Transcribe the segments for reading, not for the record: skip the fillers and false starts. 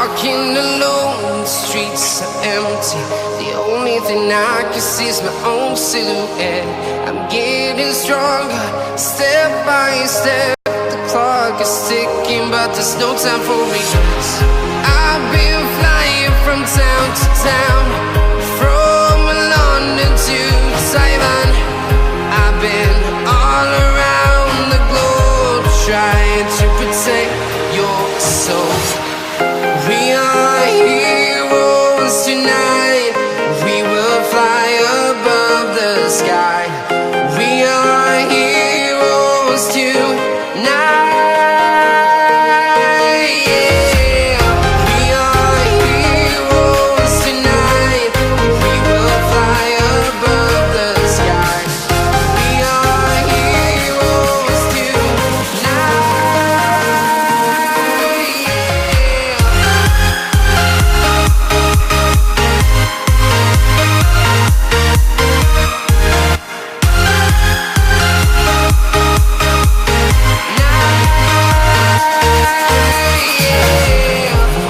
walking alone, the streets are empty. The only thing I can see is my own silhouette. I'm getting stronger, step by step. The clock is ticking, but there's no time for regrets. I've been flying from town to town, from London to Taiwan. I've been all around the globe, trying to protect your soul. We are heroes tonight. We will fly above the sky. We are heroes tonight. Yeah. We are heroes tonight. We will fly above the sky. We are heroes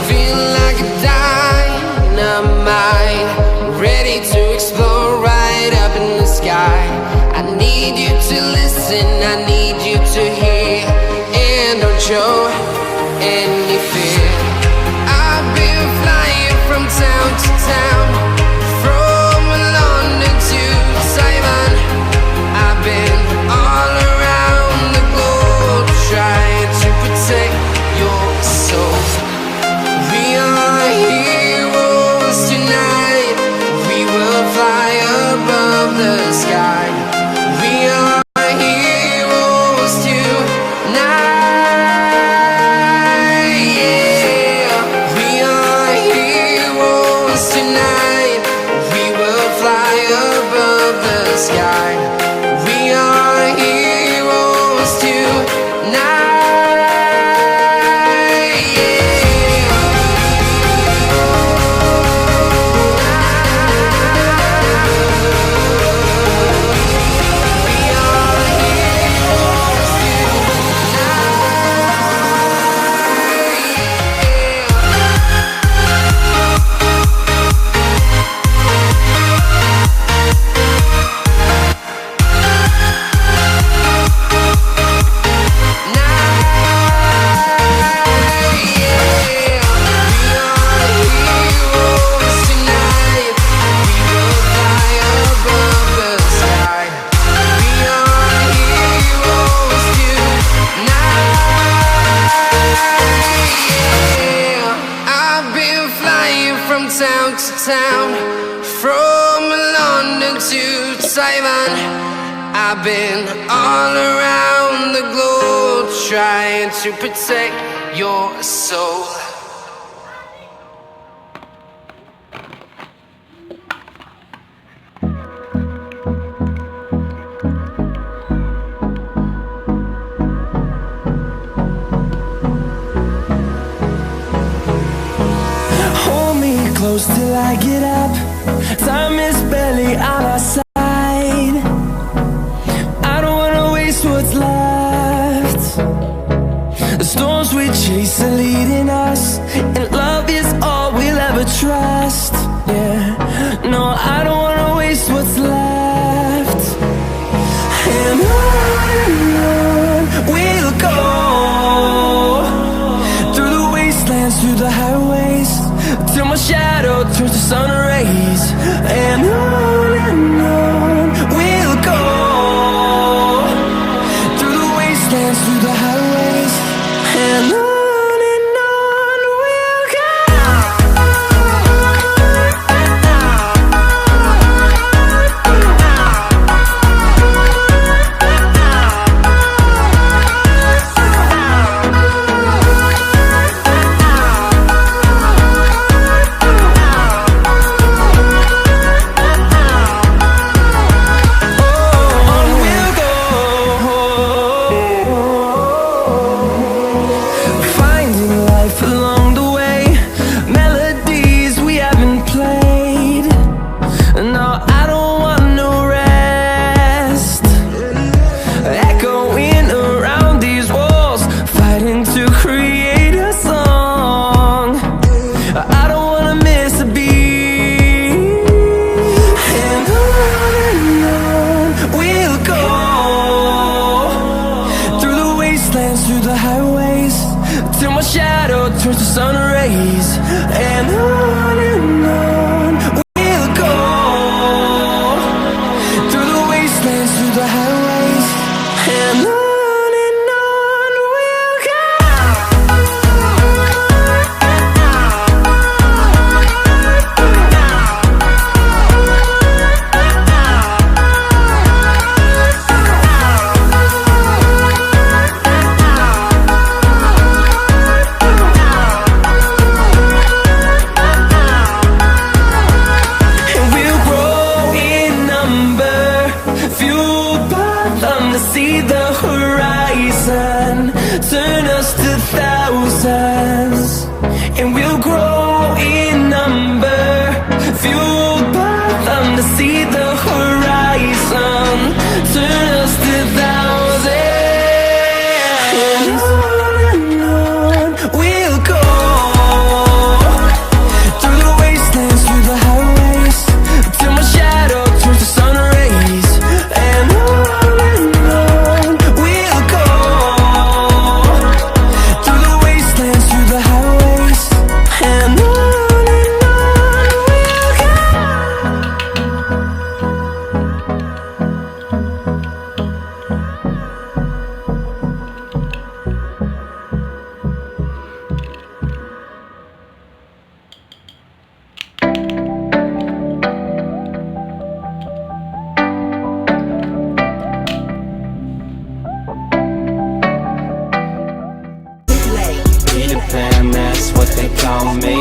feeling like a dynamite, ready to explode right up in the sky. I need you to listen, I need you to hear, and don't show any fear. I've been flying from town to town, from London to Taiwan. I've been all around the globe, trying to protect your soul. We are heroes tonight. We will fly above the sky. We are heroes tonight. Yeah. We are heroes tonight. We will fly above the sky. We are heroes tonight. I've been flying from town to town, from London to Taiwan. I've been all around the globe, trying to protect your soul. Hold me close till I get up. Time is barely on our side. I don't wanna waste what's left. The storms we chase are leading us, and love is all we'll ever trust. Yeah, no, I don't wanna waste what's left. And on we'll go, through the wastelands, through the highways, till my shadow turns to sun rays. And on we'll go, through the wastelands, through the highways, and on we'll go. they call me